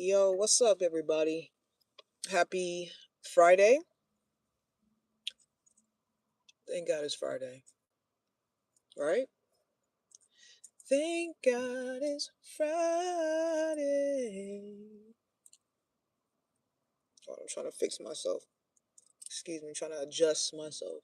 Yo, what's up, everybody? Happy Friday. Thank God it's Friday, right? Thank God it's Friday. Oh, I'm trying to fix myself. Excuse me, trying to adjust myself.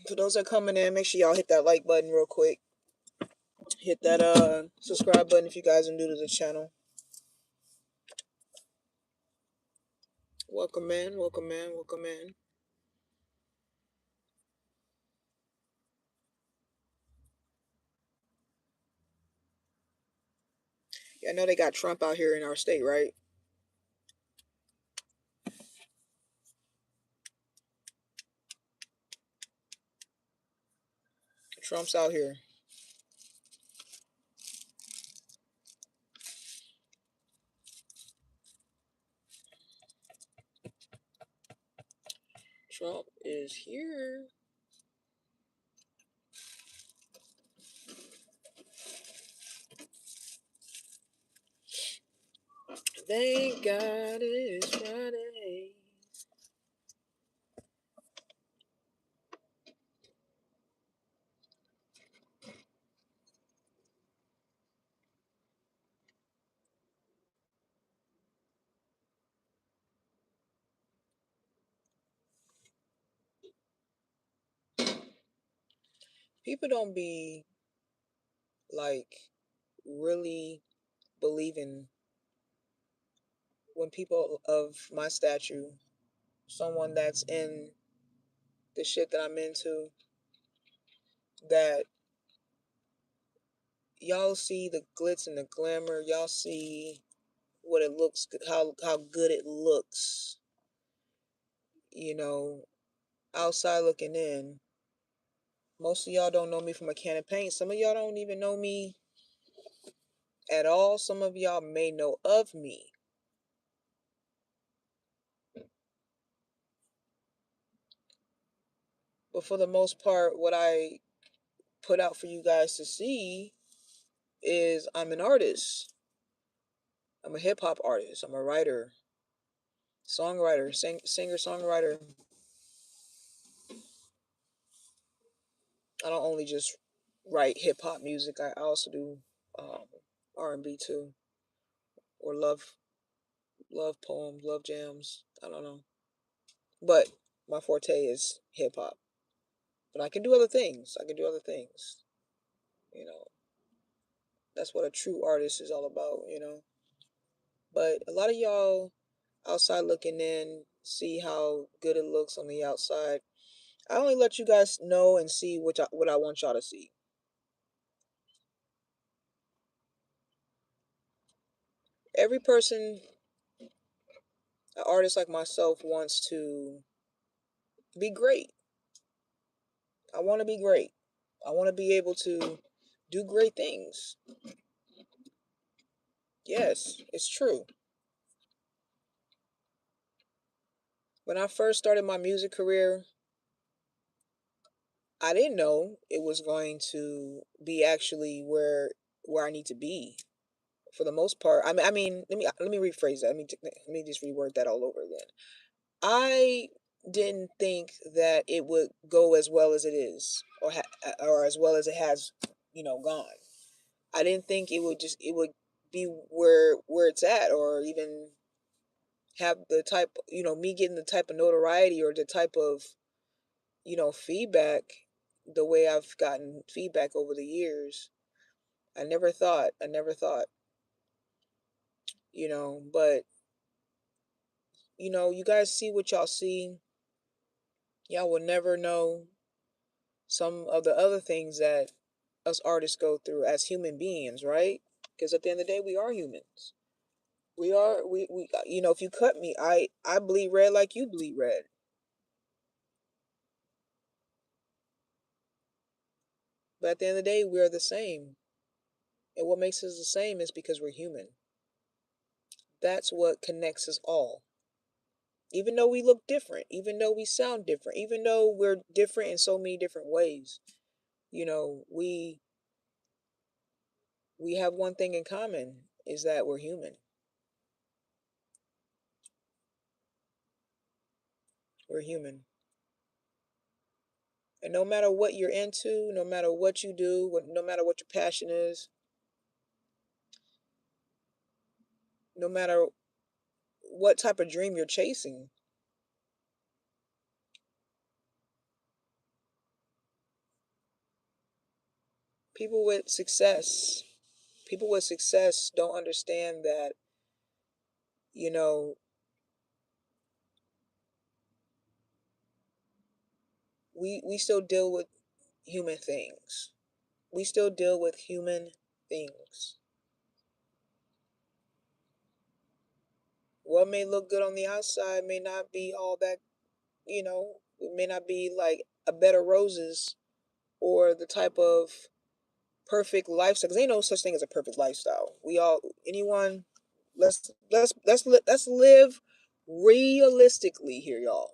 For those that are coming in, make sure y'all hit that like button real quick. Hit that subscribe button if you guys are new to the channel. Welcome in, welcome in, welcome in. Yeah, I know they got Trump out here in our state, right? Trump's out here. Trump is here. Thank God it's Friday. People don't be like really believing when people of my stature, someone that's in the shit that I'm into, that y'all see the glitz and the glamour, y'all see what it looks, how good it looks, you know, outside looking in. Most of y'all don't know me from a can of paint. Some of y'all don't even know me at all. Some of y'all may know of me. But for the most part, what I put out for you guys to see is I'm an artist. I'm a hip hop artist. I'm a writer, songwriter, singer, songwriter. I don't only just write hip hop music. I also do um, R&B too, or love poems, love jams. I don't know, but my forte is hip hop. But I can do other things. I can do other things. You know, that's what a true artist is all about. But a lot of y'all outside looking in see how good it looks on the outside. I only let you guys know and see what I want y'all to see. Every person, an artist like myself, wants to be great. I want to be great. I want to be able to do great things. Yes, it's true. When I first started my music career, I didn't know it was going to be actually where I need to be. For the most part, I mean, let me rephrase that. Let me just reword that all over again. I didn't think that it would go as well as it is, or as well as it has, gone. I didn't think it would be where it's at, or even have the type, me getting the type of notoriety or the type of, feedback, the way I've gotten feedback over the years. I never thought, but you guys see what y'all see. Y'all will never know some of the other things that us artists go through as human beings, right? Because at the end of the day, we are humans. We if you cut me, I bleed red like you bleed red. But at the end of the day, we are the same. And what makes us the same is because we're human. That's what connects us all. Even though we look different, even though we sound different, even though we're different in so many different ways, you know, we have one thing in common is that we're human. We're human. And no matter what you're into, no matter what you do, no matter what your passion is, no matter what type of dream you're chasing, people with success, people with success don't understand that, you know, we still deal with human things. We still deal with human things. What may look good on the outside may not be all that, it may not be like a bed of roses or the type of perfect lifestyle. Because ain't no such thing as a perfect lifestyle. We all, anyone, let's live realistically here, y'all.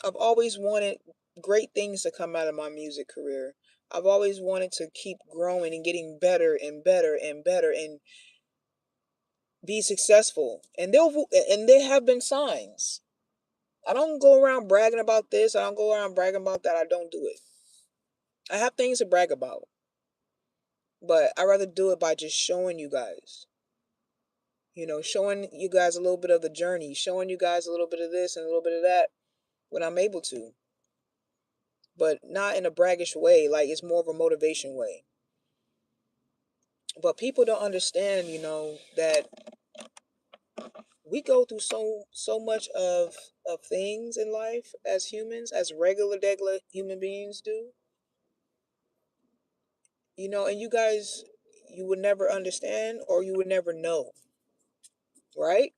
I've always wanted great things to come out of my music career. I've always wanted to keep growing and getting better and better and better and be successful. And there have been signs. I don't go around bragging about this. I don't go around bragging about that. I don't do it. I have things to brag about, but I rather do it by just showing you guys. Showing you guys a little bit of the journey, showing you guys a little bit of this and a little bit of that when I'm able to, but not in a braggish way. Like it's more of a motivation way. But people don't understand, that we go through so much of things in life as humans, as regular human beings do. And you guys, you would never understand or you would never know, right?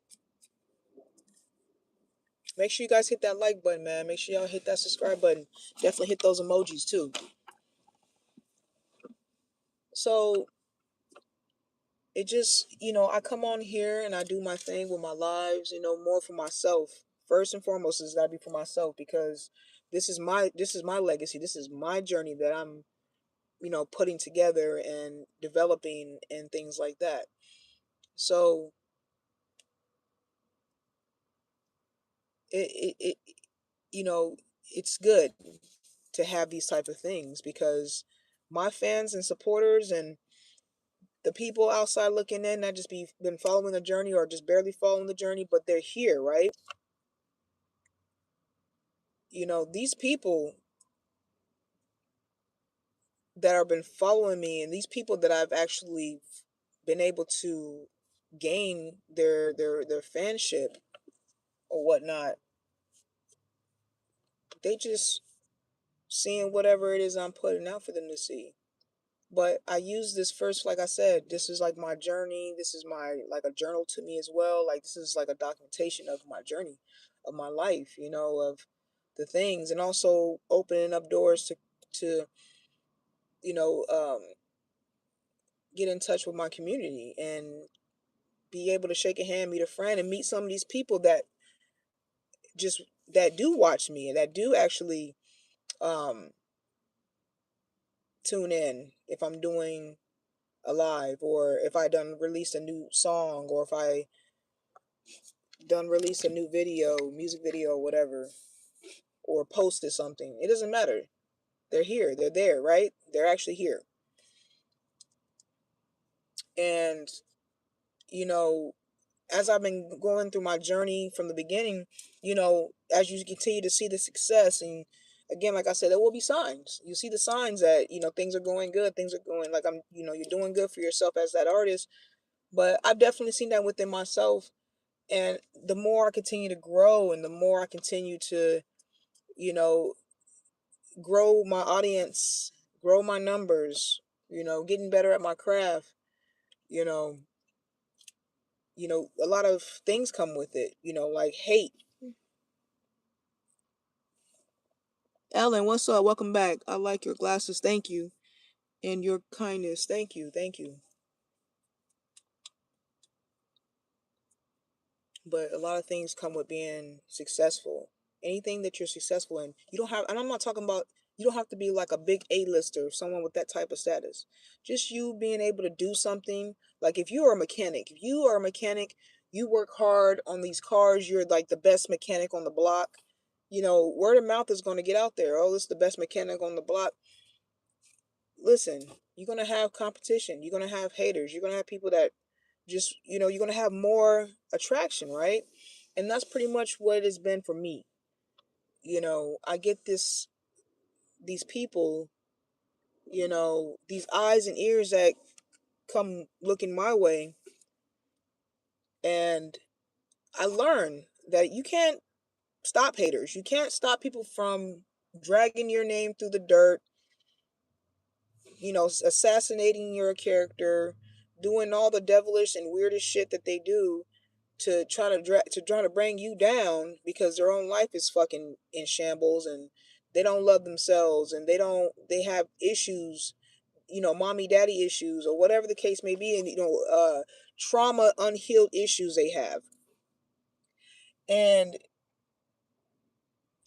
Make sure you guys hit that like button, man. Make sure y'all hit that subscribe button. Definitely hit those emojis too. So it just, I come on here and I do my thing with my lives, more for myself. First and foremost is gotta be for myself because this is my legacy. This is my journey that I'm, putting together and developing and things like that. So it you know, it's good to have these type of things because my fans and supporters and the people outside looking in that just been following the journey or just barely following the journey, but they're here, right? These people that have been following me and these people that I've actually been able to gain their fanship or whatnot, they just seeing whatever it is I'm putting out for them to see. But I use this first, like I said, this is like my journey. This is my like a journal to me as well. Like this is like a documentation of my journey, of my life, of the things, and also opening up doors to you know um, get in touch with my community and be able to shake a hand, meet a friend, and meet some of these people just that do watch me and that do actually um, tune in if I'm doing a live or if I done released a new song or if I done released a new video, music video, whatever, or posted something. It doesn't matter. They're here. They're there, right? They're actually here. And, you know, as I've been going through my journey from the beginning, as you continue to see the success and again, like I said, there will be signs. You see the signs that, things are going good, things are going like you're doing good for yourself as that artist. But I've definitely seen that within myself And the more I continue to grow and the more I continue to, you know, grow my audience, grow my numbers, getting better at my craft, you know, a lot of things come with it, like hate. Ellen, what's up? Welcome back. I like your glasses. Thank you. And your kindness. Thank you. Thank you. But a lot of things come with being successful. Anything that you're successful in, you don't have, and I'm not talking about, you don't have to be like a big A-lister, someone with that type of status. Just you being able to do something. Like if you are a mechanic, you work hard on these cars, you're like the best mechanic on the block. Word of mouth is going to get out there. Oh, this is the best mechanic on the block. Listen, you're going to have competition. You're going to have haters. You're going to have people that just, you're going to have more attraction, right? And that's pretty much what it has been for me. I get these people, these eyes and ears that come looking my way. And I learn that you can't stop haters. You can't stop people from dragging your name through the dirt, assassinating your character, doing all the devilish and weirdest shit that they do to try to bring you down because their own life is fucking in shambles, and they don't love themselves, and they have issues, mommy daddy issues or whatever the case may be, and trauma unhealed issues they have. And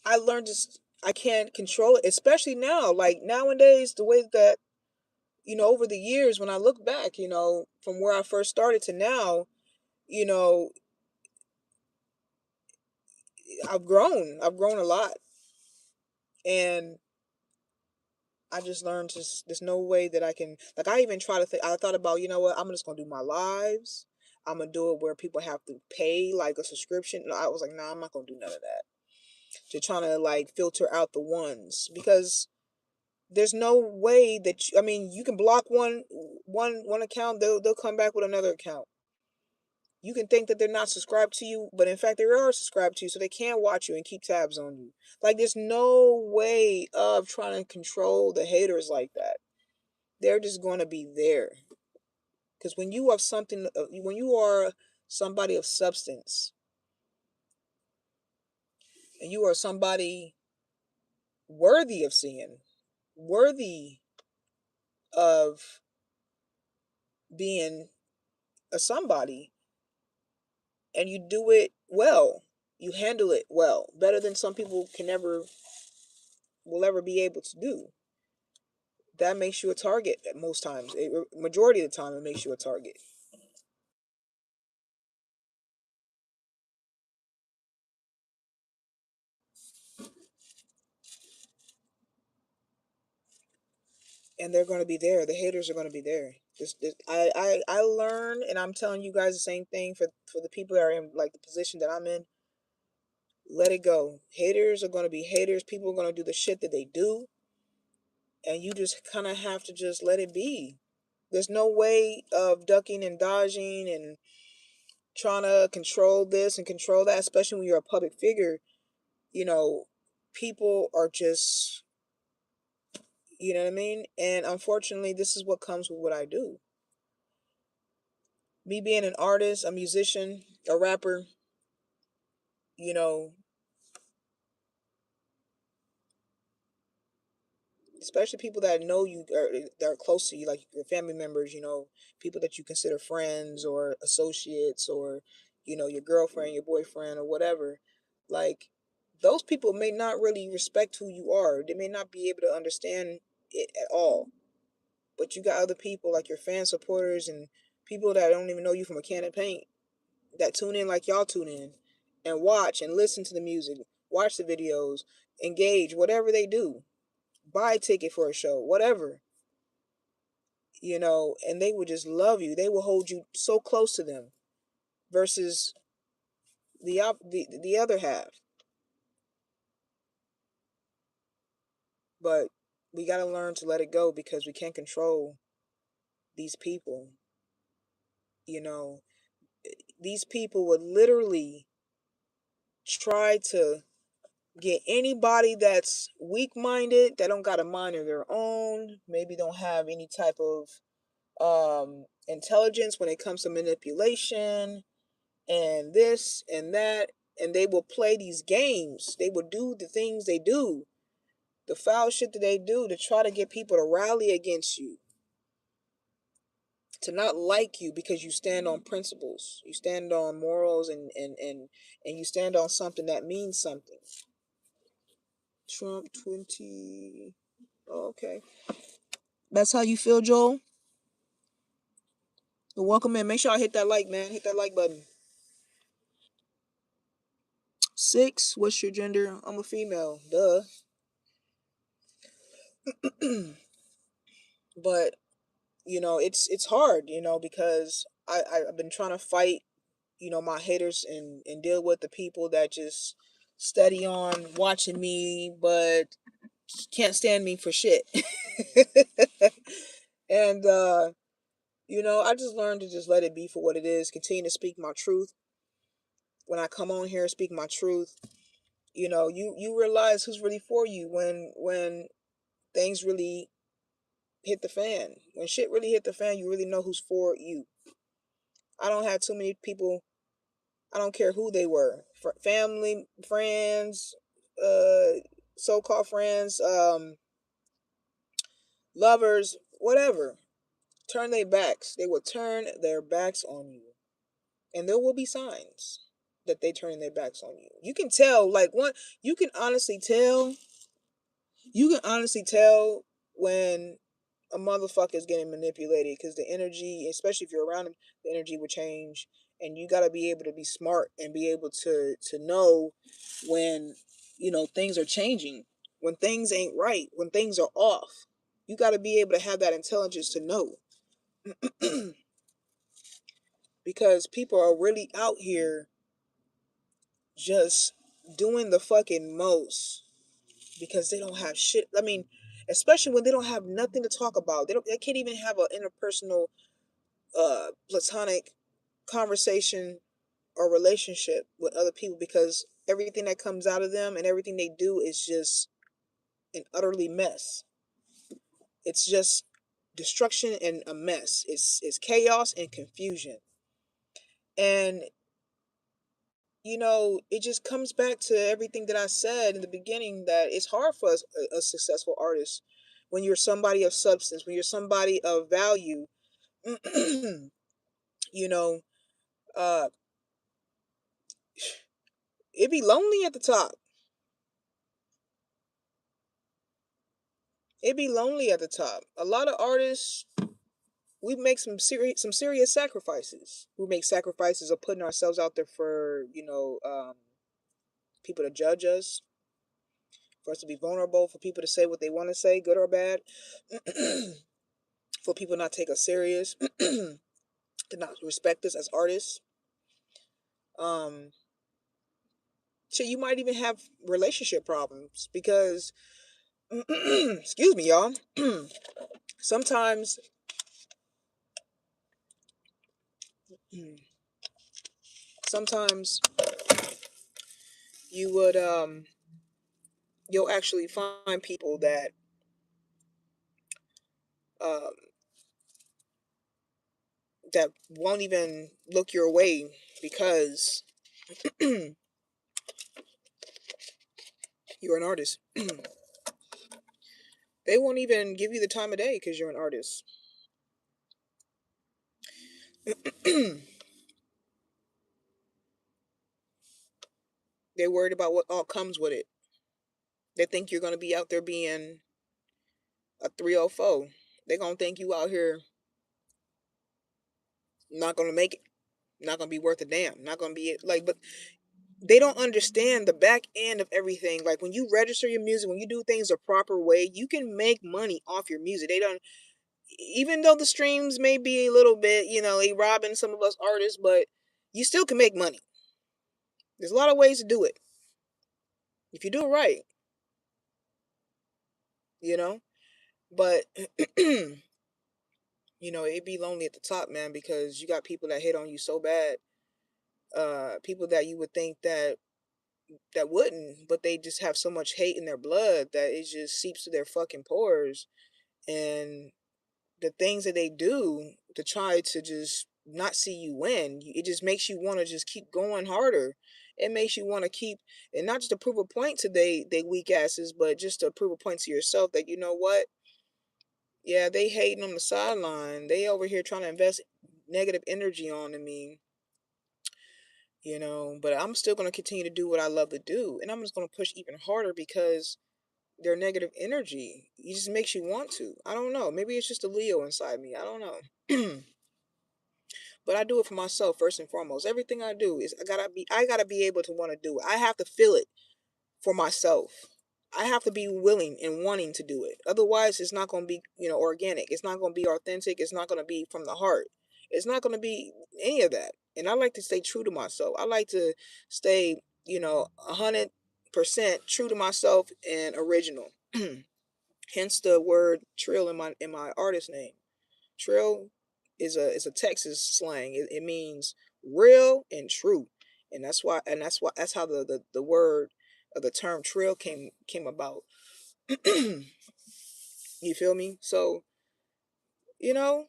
I learned just I can't control it, especially now. Like nowadays, the way that, over the years, when I look back, from where I first started to now, you know, I've grown. I've grown a lot. And I just learned there's no way that I can, like, I even try to think, I thought about, you know what, I'm just going to do my lives. I'm going to do it where people have to pay like a subscription. No, I was like, nah, I'm not going to do none of that. To trying to like filter out the ones, because there's no way that I mean, you can block one account, they'll come back with another account. You can think that they're not subscribed to you, but in fact they are subscribed to you, so they can watch you and keep tabs on you. Like there's no way of trying to control the haters like that. They're just going to be there. Because when you are somebody of substance, and you are somebody worthy of seeing, worthy of being a somebody, and you do it well, you handle it well, better than some people will ever be able to do. That makes you a target at most times. Majority of the time, it makes you a target. And they're going to be there. The haters are going to be there. I learn, and I'm telling you guys the same thing for the people that are in like the position that I'm in. Let it go. Haters are going to be haters. People are going to do the shit that they do, and you just kind of have to just let it be. There's no way of ducking and dodging and trying to control this and control that, especially when you're a public figure. You know, people are just, you know what I mean? And unfortunately, this is what comes with what I do. Me being an artist, a musician, a rapper, you know, especially people that know you or that are close to you, like your family members, people that you consider friends or associates, or, your girlfriend, your boyfriend, or whatever. Like, those people may not really respect who you are. They may not be able to understand it at all. But you got other people like your fan supporters and people that don't even know you from a can of paint that tune in like y'all tune in and watch and listen to the music, watch the videos, engage, whatever they do, buy a ticket for a show, whatever, and they would just love you. They will hold you so close to them versus the other half. But we got to learn to let it go because we can't control these people, you know. these people would literally try to get anybody that's weak-minded, that don't got a mind of their own, maybe don't have any type of intelligence when it comes to manipulation and this and that, and they will play these games. They will do the things they do, the foul shit that they do, to try to get people to rally against you, to not like you because you stand on principles, you stand on morals, and you stand on something that means something. Trump 20. Oh, okay. That's how you feel, Joel? Well, welcome in. Make sure I hit that like, man. Hit that like button. 6. What's your gender? I'm a female. Duh. But it's hard, because I've been trying to fight, my haters, and deal with the people that just steady on watching me, but can't stand me for shit. And I just learned to just let it be for what it is. Continue to speak my truth. When I come on here, speak my truth. You realize who's really for you when things really hit the fan. When shit really hit the fan, you really know who's for you. I don't have too many people. I don't care who they were, family, friends, uh, so-called friends, lovers, whatever. Turn their backs. They will turn their backs on you, and there will be signs that they turning their backs on you. You can tell, like one. You can honestly tell. You can honestly tell when a motherfucker is getting manipulated, because the energy, especially if you're around them, the energy will change, and you got to be able to be smart and be able to know when things are changing, when things ain't right, when things are off. You got to be able to have that intelligence to know. Because people are really out here just doing the fucking most, because they don't have shit. I mean, especially when they don't have nothing to talk about. They can't even have an interpersonal platonic conversation or relationship with other people, because everything that comes out of them and everything they do is just an utterly mess. It's just destruction and a mess. It's chaos and confusion. And it just comes back to everything that I said in the beginning, that it's hard for us, a successful artist, when you're somebody of substance, when you're somebody of value. you know, uh, it be lonely at the top. It be lonely at the top. A lot of artists, we make some serious sacrifices. We make sacrifices of putting ourselves out there for people to judge us, for us to be vulnerable, for people to say what they want to say, good or bad, for people not take us serious, to not respect us as artists. Um, so you might even have relationship problems because, excuse me, y'all. Sometimes, sometimes you would you'll actually find people that um that won't even look your way because you're an artist. They won't even give you the time of day because you're an artist. They're worried about what all comes with it. They think you're going to be out there being a 304. They're going to think you out here not going to make it, not going to be worth a damn, not going to be like, but they don't understand the back end of everything. Like when you register your music, when you do things the proper way, you can make money off your music. They don't, even though the streams may be a little bit, they robbing some of us artists, but you still can make money. There's a lot of ways to do it if you do it right, you know. But it'd be lonely at the top, man, because you got people that hit on you so bad, people that you would think that wouldn't, but they just have so much hate in their blood that it just seeps to their fucking pores. And the things that they do to try to just not see you win, it just makes you want to just keep going harder. It makes you want to keep, and not just to prove a point to they weak asses, but just to prove a point to yourself that you know what, yeah, they hating on the sideline, they over here trying to invest negative energy onto me, but I'm still going to continue to do what I love to do, and I'm just going to push even harder because their negative energy, it just makes you want to. I don't know, maybe it's just a Leo inside me, I don't know. But I do it for myself first and foremost. Everything I do is I gotta be able to want to do it. I have to feel it for myself. I have to be willing and wanting to do it. Otherwise, it's not gonna be, organic. It's not gonna be authentic. It's not gonna be from the heart. It's not gonna be any of that. And I like to stay true to myself. I like to stay, 100% true to myself and original. Hence the word trill in my artist name. Trill is a Texas slang. It means real and true, and that's how the word of the term trill came about. You feel me? So you know,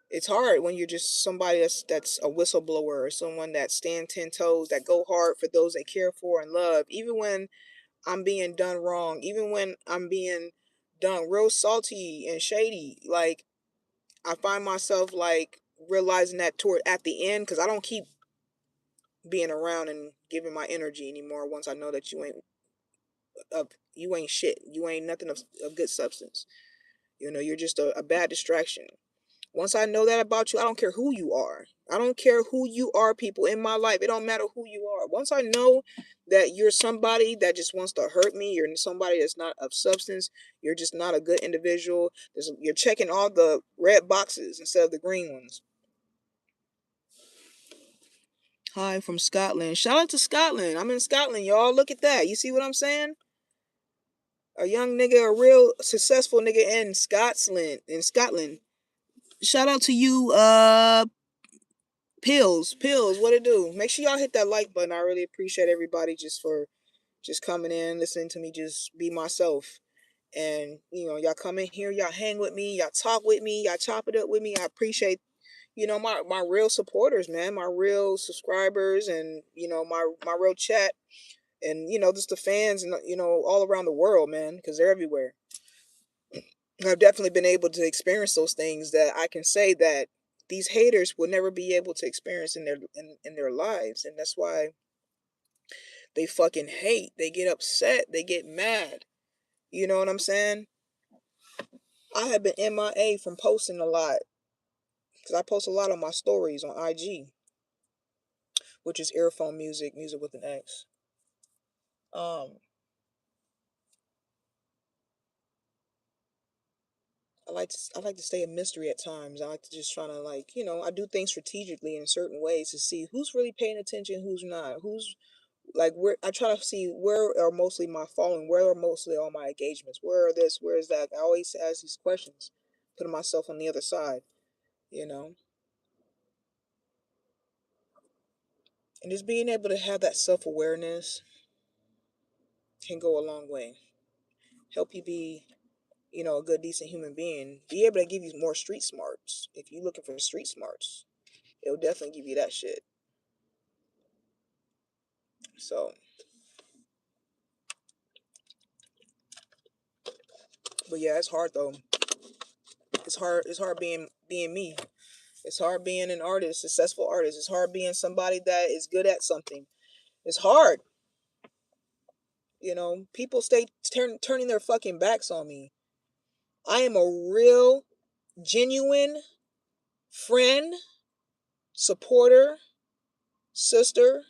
it's hard when you're just somebody that's a whistleblower or someone that stand 10 toes, that go hard for those they care for and love, even when I'm being done wrong, even when I'm being done real salty and shady. Like, I find myself like realizing that toward at the end, because I don't keep being around and giving my energy anymore. Once I know that you ain't shit, you ain't nothing of good substance. You're just a bad distraction. Once I know that about you, I don't care who you are. I don't care who you are, people in my life. It don't matter who you are. Once I know that you're somebody that just wants to hurt me, you're somebody that's not of substance, you're just not a good individual. You're checking all the red boxes instead of the green ones. Hi from Scotland. Shout out to Scotland. I'm in Scotland, y'all. Look at that. You see what I'm saying? A young nigga, a real successful nigga in Scotland. Shout out to you, Pills, what it do? Make sure y'all hit that like button. I really appreciate everybody just coming in, listening to me just be myself. And y'all come in here, y'all hang with me, y'all talk with me, y'all chop it up with me. I appreciate my real supporters, man, my real subscribers, and my real chat, and just the fans, and all around the world, man, because they're everywhere. I've definitely been able to experience those things that I can say that these haters will never be able to experience in their lives. And that's why they fucking hate, they get upset, they get mad. You know what I'm saying? I have been MIA from posting a lot, because I post a lot on my stories on IG, which is earphone music with an X. Um, I like to stay a mystery at times. I like to just try to, like, I do things strategically in certain ways to see who's really paying attention, who's not, who's like, where I try to see where are mostly my following, where are mostly all my engagements, where are this, where is that. I always ask these questions, putting myself on the other side, you know, and just being able to have that self-awareness can go a long way. Help you be, a good, decent human being. Be able to give you more street smarts. If you're looking for street smarts, it'll definitely give you that shit. So, but yeah, it's hard though. It's hard being me. It's hard being an artist, successful artist. It's hard being somebody that is good at something. It's hard. People stay turning their fucking backs on me. I am a real, genuine friend, supporter, sister,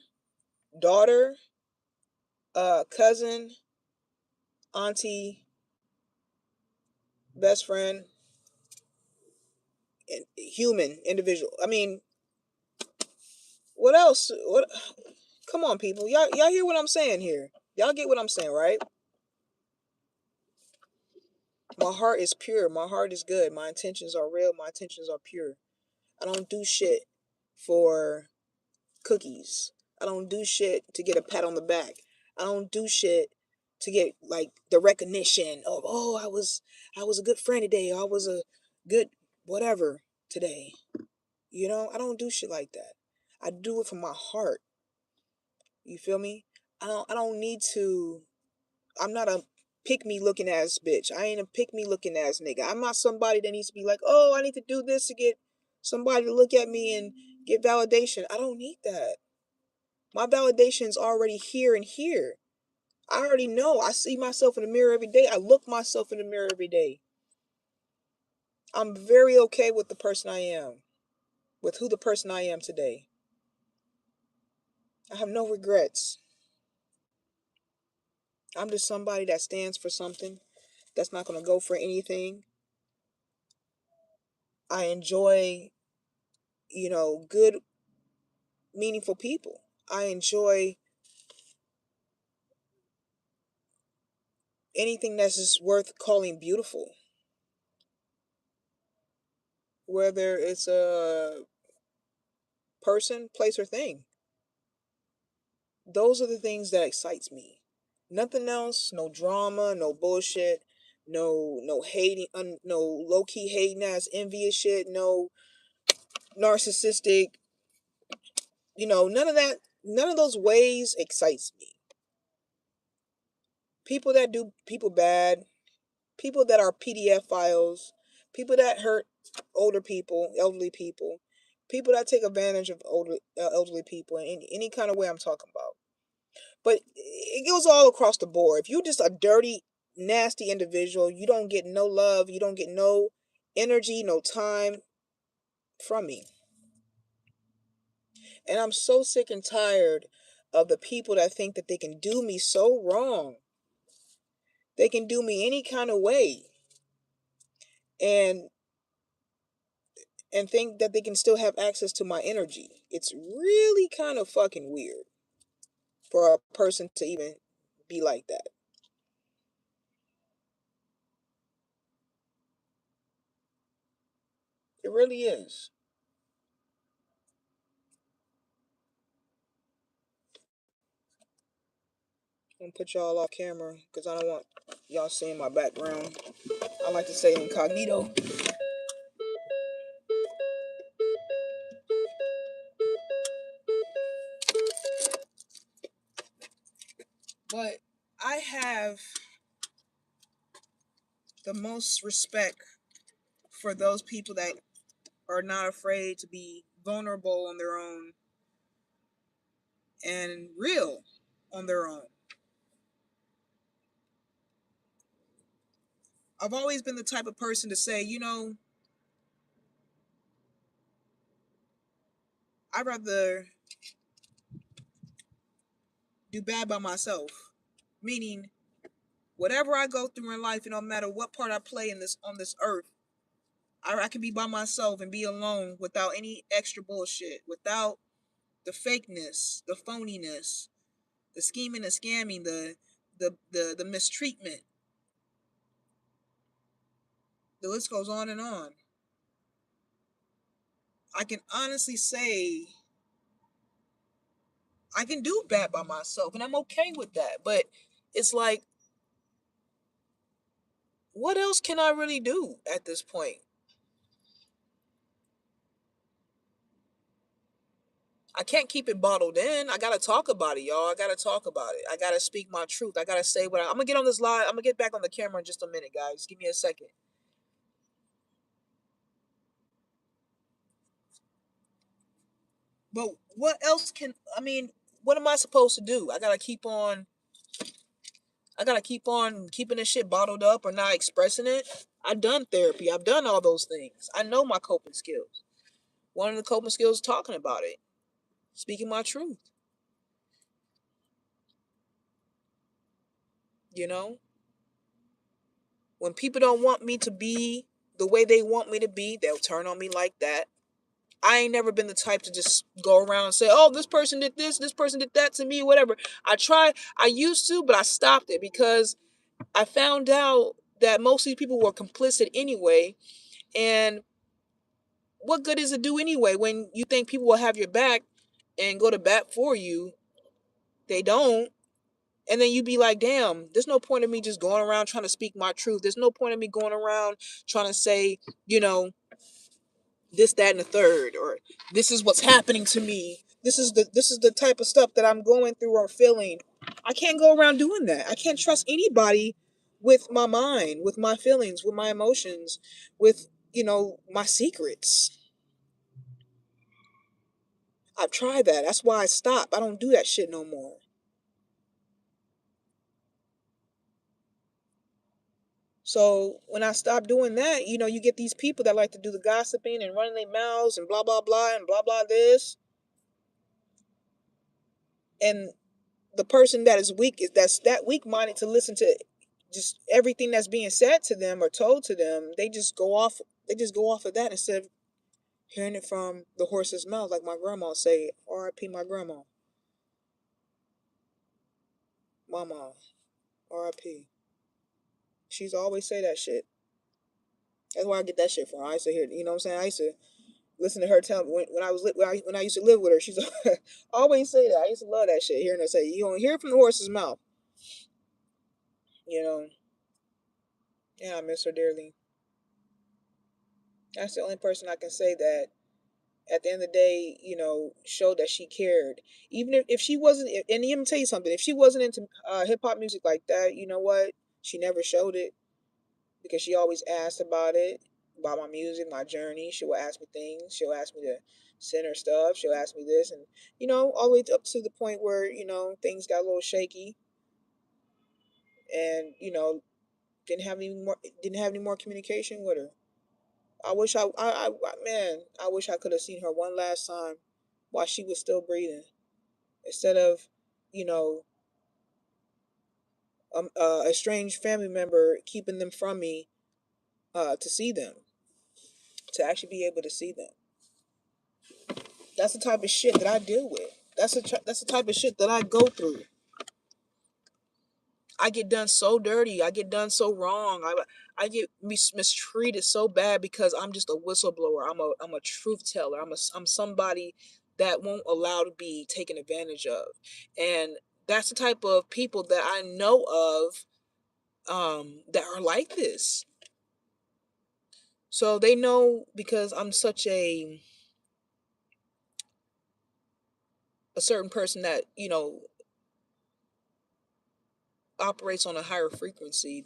daughter, cousin, auntie, best friend, and human individual. I mean, what else? What? Come on, people. Y'all hear what I'm saying here? Y'all get what I'm saying, right? My heart is pure. My heart is good. My intentions are real. My intentions are pure. I don't do shit for cookies. I don't do shit to get a pat on the back. I don't do shit to get like the recognition of, oh, I was a good friend today, or I was a good whatever today. I don't do shit like that. I do it from my heart. You feel me? I don't need to. I'm not a pick me looking ass bitch. I ain't a pick me looking ass nigga. I'm not somebody that needs to be like, oh, I need to do this to get somebody to look at me and get validation. I don't need that. My validation's already here and here. I already know. I see myself in the mirror every day. I look myself in the mirror every day. I'm very okay with the person I am, with who the person I am today. I have no regrets. I'm just somebody that stands for something, that's not going to go for anything. I enjoy, good, meaningful people. I enjoy anything that's just worth calling beautiful, whether it's a person, place, or thing. Those are the things that excites me. Nothing else. No drama. No bullshit. No hating. No low key hating ass envious shit. No narcissistic. None of that. None of those ways excites me. People that do people bad. People that are PDF files. People that hurt older people, elderly people. People that take advantage of elderly people in any kind of way I'm talking about. But it goes all across the board. If you're just a dirty, nasty individual, you don't get no love, you don't get no energy, no time from me. And I'm so sick and tired of the people that think that they can do me so wrong. They can do me any kind of way and think that they can still have access to my energy. It's really kind of fucking weird for a person to even be like that. It really is. I'm gonna put y'all off camera because I don't want y'all seeing my background. I like to say incognito. But I have the most respect for those people that are not afraid to be vulnerable on their own and real on their own. I've always been the type of person to say, I'd rather do bad by myself. Meaning, whatever I go through in life, and no matter what part I play in this on this earth, I can be by myself and be alone without any extra bullshit, without the fakeness, the phoniness, the scheming and scamming, the mistreatment. The list goes on and on. I can honestly say I can do bad by myself, and I'm okay with that. But it's like, what else can I really do at this point? I can't keep it bottled in. I gotta talk about it, y'all. I gotta talk about it. I gotta speak my truth. I gotta say I'm gonna get on this live. I'm gonna get back on the camera in just a minute, guys. Give me a second. But what else can I mean? What am I supposed to do? I gotta keep on keeping this shit bottled up or not expressing it. I've done therapy. I've done all those things. I know my coping skills. One of the coping skills is talking about it, speaking my truth. You know, when people don't want me to be the way they want me to be, they'll turn on me like that. I ain't never been the type to just go around and say, oh, this person did this person did that to me, whatever. I used to, but I stopped it because I found out that most of these people were complicit anyway. And what good does it do anyway when you think people will have your back and go to bat for you? They don't. And then you be like, damn, there's no point in me just going around trying to speak my truth. There's no point in me going around trying to say, you know, this, that, and the third, or this is what's happening to me. This is the type of stuff that I'm going through or feeling. I can't go around doing that. I can't trust anybody with my mind, with my feelings, with my emotions, with, my secrets. I've tried that. That's why I stopped. I don't do that shit no more. So when I stop doing that, you get these people that like to do the gossiping and running their mouths and blah blah blah and blah blah this. And the person that is weak is that's that weak minded to listen to just everything that's being said to them or told to them. They just go off of that instead of hearing it from the horse's mouth, like my grandma say, R.I.P. my grandma. Mama, R.I.P. She's always say that shit. That's where I get that shit from. I used to hear, what I'm saying? I used to listen to her tell me when I used to live with her. She's always say that. I used to love that shit. Hearing her say, "You don't hear it from the horse's mouth." You know, yeah, I miss her dearly. That's the only person I can say that at the end of the day, showed that she cared. Even if she wasn't, and let me tell you something, if she wasn't into hip hop music like that, you know what? She never showed it because she always asked about it, about my music, my journey. She will ask me things. She'll ask me to send her stuff. She'll ask me this, and all the way up to the point where things got a little shaky, and didn't have any more communication with her. I wish man, I wish I could have seen her one last time while she was still breathing, instead of, you know, a strange family member keeping them from me, to see them, to actually be able to see them. That's the type of shit that I deal with. That's the type of shit that I go through. I get done so dirty. I get done so wrong. I get mistreated so bad because I'm just a whistleblower. I'm a truth teller. I'm somebody that won't allow to be taken advantage of, and that's the type of people that I know of, that are like this. So they know because I'm such a certain person that operates on a higher frequency.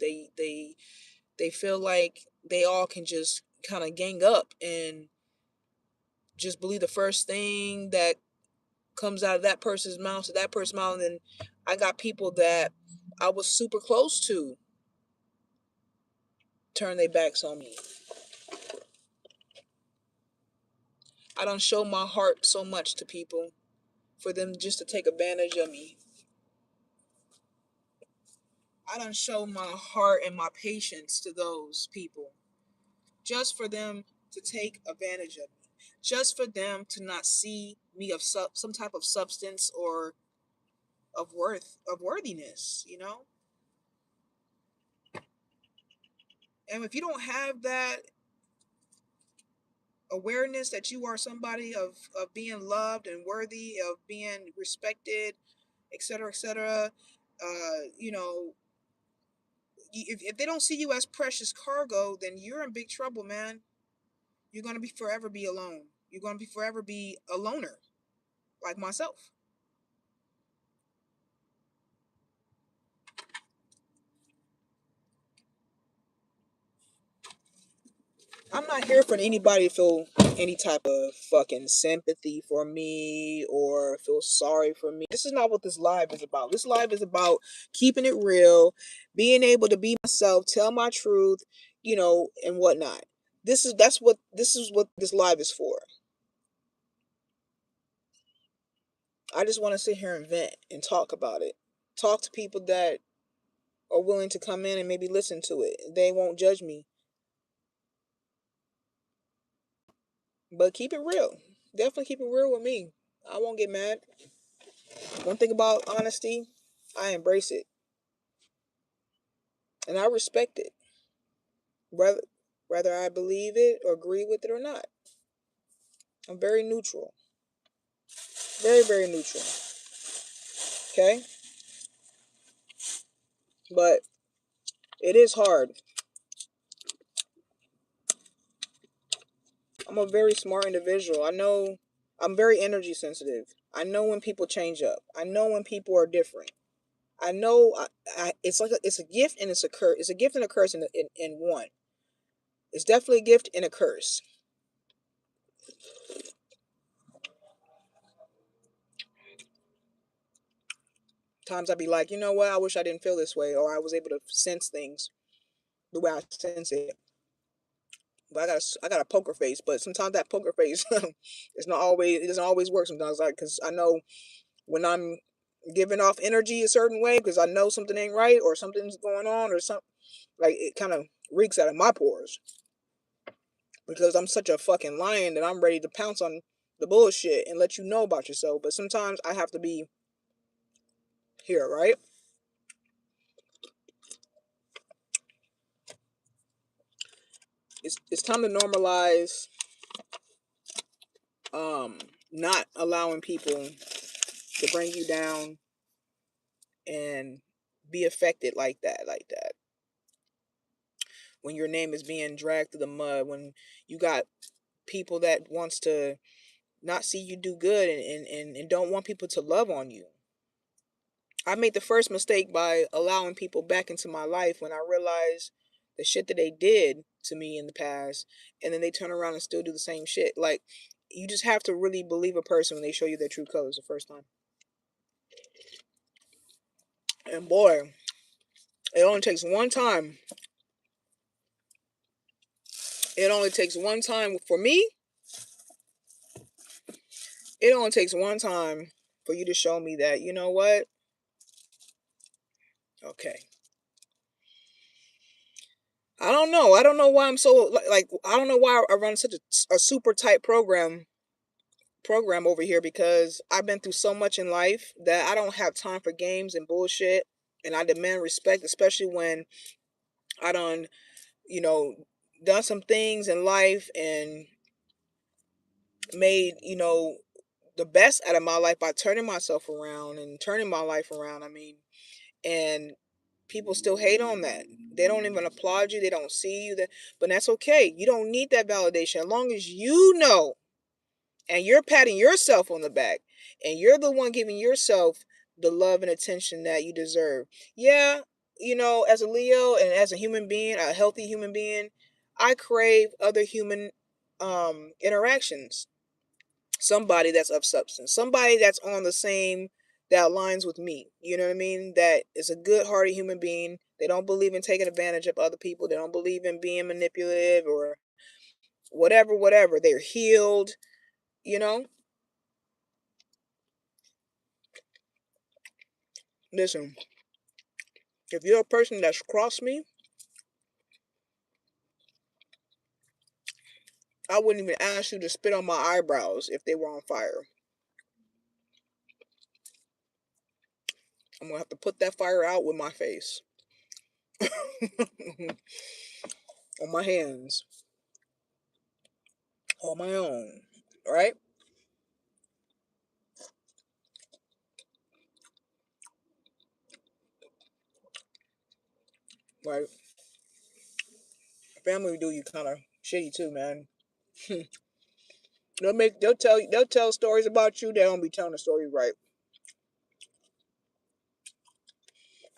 They feel like they all can just kind of gang up and just believe the first thing that comes out of that person's mouth to that person's mouth. And then I got people that I was super close to turn their backs on me. I don't show my heart so much to people for them just to take advantage of me. I don't show my heart and my patience to those people just for them to take advantage of me, just for them to not see me of some type of substance or of worthiness. And if you don't have that awareness that you are somebody of being loved and worthy of being respected, etc., etc., you know, if they don't see you as precious cargo, then you're in big trouble, man. You're gonna be forever be alone. You're gonna be forever be a loner, like myself. I'm not here for anybody to feel any type of fucking sympathy for me or feel sorry for me. This is not what this live is about. This live is about keeping it real, being able to be myself, tell my truth, and whatnot. This is what this live is for. I just want to sit here and vent and talk about it. Talk to people that are willing to come in and maybe listen to it. They won't judge me. But keep it real. Definitely keep it real with me. I won't get mad. One thing about honesty, I embrace it and I respect it, whether I believe it or agree with it or not. I'm very neutral. Very, very neutral. Okay? But it is hard. I'm a very smart individual. I know I'm very energy sensitive. I know when people change up. I know when people are different. I know it's like it's a gift and it's a curse. It's a gift and a curse in one. It's definitely a gift and a curse. Times I'd be like, you know what? I wish I didn't feel this way, or I was able to sense things the way I sense it. But I got a poker face. But sometimes that poker face, it's not always. It doesn't always work. Sometimes, like, because I know when I'm giving off energy a certain way, because I know something ain't right or something's going on or something, like it kind of reeks out of my pores because I'm such a fucking lion that I'm ready to pounce on the bullshit and let you know about yourself. But sometimes I have to be here, right? It's time to normalize um not allowing people to bring you down and be affected like that. When your name is being dragged through the mud, when you got people that wants to not see you do good and don't want people to love on you. I made the first mistake by allowing people back into my life when I realized the shit that they did to me in the past, and then they turn around and still do the same shit. Like, you just have to really believe a person when they show you their true colors the first time. And boy, it only takes one time. It only takes one time for me. It only takes one time for you to show me that, you know what? Okay. I don't know. I don't know why I'm so like I don't know why I run such a super tight program over here because I've been through so much in life that I don't have time for games and bullshit, and I demand respect, especially when I done, you know, done some things in life and made, the best out of my life by turning myself around and turning my life around. I mean, and people still hate on that. They don't even applaud you. They don't see you. But that's okay. You don't need that validation as long as you know and you're patting yourself on the back and you're the one giving yourself the love and attention that you deserve. Yeah, as a Leo and as a human being, a healthy human being, I crave other human interactions. Somebody that's of substance, somebody that's on the same that aligns with me. You know what I mean? That is a good-hearted human being. They don't believe in taking advantage of other people. They don't believe in being manipulative or whatever. They're healed, you know? Listen, if you're a person that's crossed me, I wouldn't even ask you to spit on my eyebrows if they were on fire. I'm gonna have to put that fire out with my face. On my hands. On my own. Right? Right. Family do you kind of shitty too, man. They'll tell stories about you. They don't be telling the story right.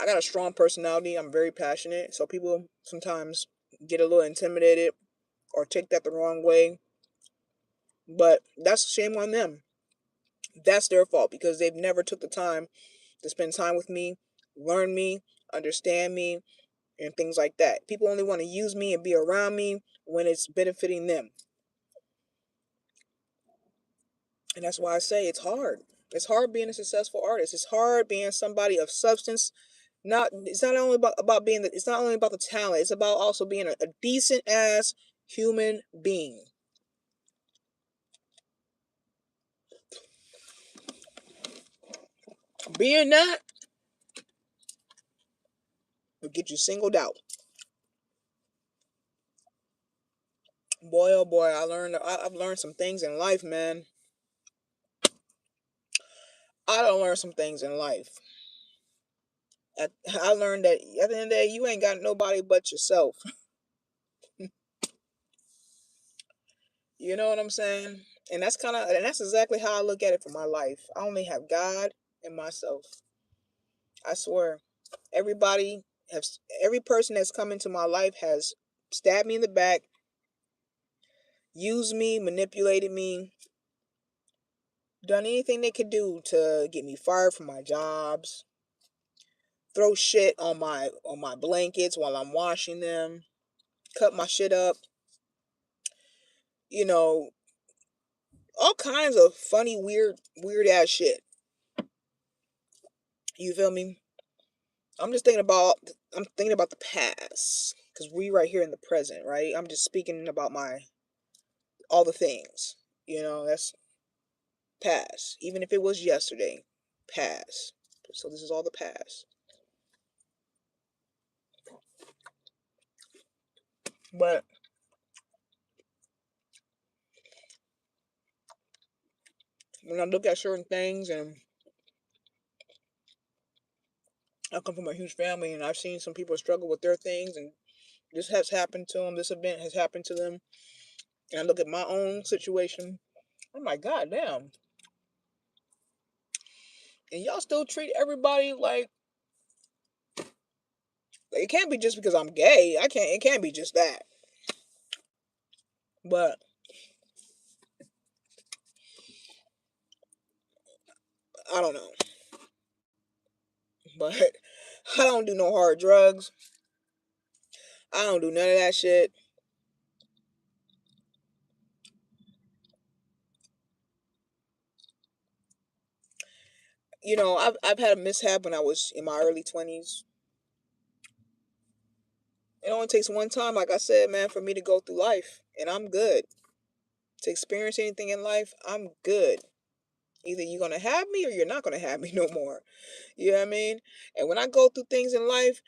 I got a strong personality. I'm very passionate, so people sometimes get a little intimidated or take that the wrong way. But that's a shame on them. That's their fault because they've never took the time to spend time with me, learn me, understand me, and things like that. People only want to use me and be around me when it's benefiting them. And that's why I say it's hard. It's hard being a successful artist. It's hard being somebody of substance. It's not only about being it's not only about the talent, it's about also being a decent ass human being. Being that will get you singled out. oh boy, I've learned some things in life, man. I don't learn some things in life. I learned that at the end of the day, you ain't got nobody but yourself. You know what I'm saying? And that's exactly how I look at it for my life. I only have God and myself. I swear. Everybody every person that's come into my life has stabbed me in the back, used me, manipulated me, done anything they could do to get me fired from my jobs, throw shit on my blankets while I'm washing them, cut my shit up, you know, all kinds of funny, weird ass shit. You feel me? I'm just thinking about I'm thinking about the past because we right here in the present, right? I'm just speaking about my all the things. That's past. Even if it was yesterday, past. So this is all the past. But when I look at certain things, and I come from a huge family, and I've seen some people struggle with their things, and this has happened to them. This event has happened to them, and I look at my own situation. I'm like, God damn! And y'all still treat everybody like it can't be just because I'm gay. I can't. It can't be just that. But I don't know. But I don't do no hard drugs. I don't do none of that shit. I've had a mishap when I was in my early 20s. It only takes one time, like I said, man, for me to go through life, and I'm good. To experience anything in life, I'm good. Either you're gonna have me or you're not gonna have me no more. You know what I mean? And when I go through things in life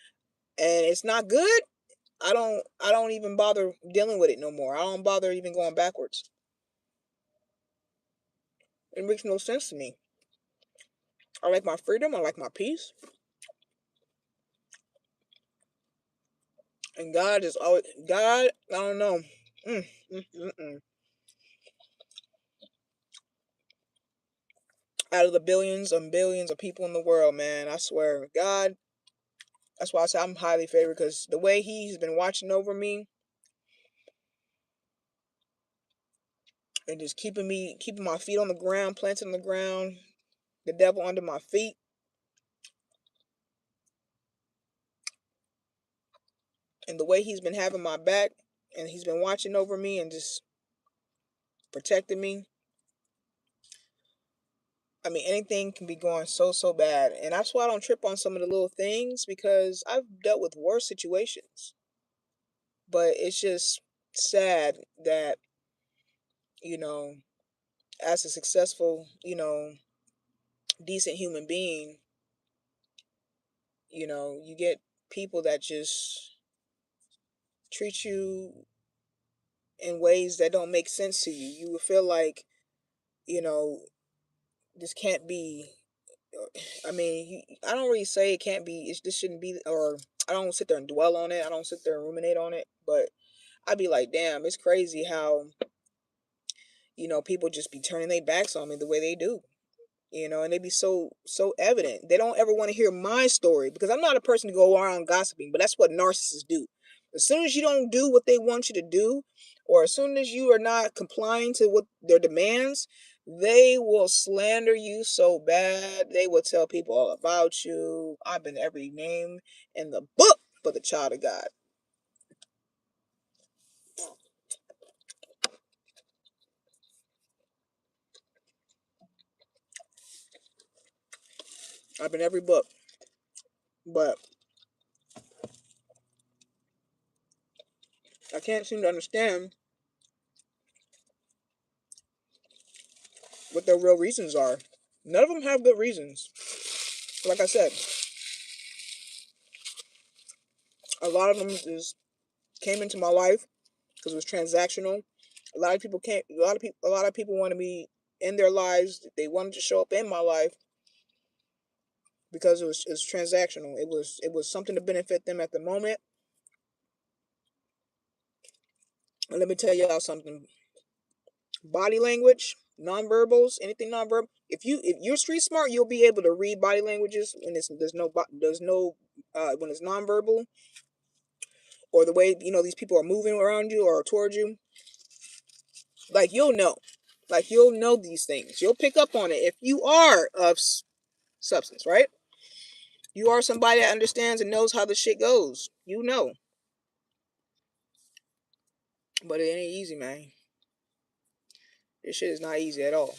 and it's not good, I don't even bother dealing with it no more. I don't bother even going backwards. It makes no sense to me. I like my freedom. I like my peace. And God is always God. I don't know. Mm, mm, mm, mm. Out of the billions and billions of people in the world, man, I swear, God. That's why I say I'm highly favored because the way He's been watching over me and just keeping my feet on the ground, planted on the ground, the devil under my feet, and the way He's been having my back, and He's been watching over me and just protecting me. I mean, anything can be going so bad, and that's why I don't trip on some of the little things because I've dealt with worse situations. But it's just sad that you know, as a successful, decent human being, you get people that just treat you in ways that don't make sense to you. You would feel like, you know, this can't be. I mean, I don't really say it can't be. This shouldn't be, or I don't sit there and dwell on it. I don't sit there and ruminate on it. But I'd be like, damn, it's crazy how people just be turning their backs on me the way they do. And they be so evident. They don't ever want to hear my story because I'm not a person to go around gossiping, but that's what narcissists do. As soon as you don't do what they want you to do, or as soon as you are not complying to what their demands, they will slander you so bad. They will tell people all about you. I've been every name in the book for the child of God. I've been every book. But I can't seem to understand what their real reasons are. None of them have good reasons. Like I said, a lot of them just came into my life because it was transactional. A lot of people can't. A lot of people want to be in their lives. They wanted to show up in my life because it was transactional. It was something to benefit them at the moment. And let me tell y'all something. Body language, nonverbals, anything nonverbal. If you're street smart, you'll be able to read body languages when there's no when it's nonverbal, or the way these people are moving around you or towards you. Like you'll know these things. You'll pick up on it if you are of substance, right? You are somebody that understands and knows how the shit goes. But it ain't easy, man. This shit is not easy at all.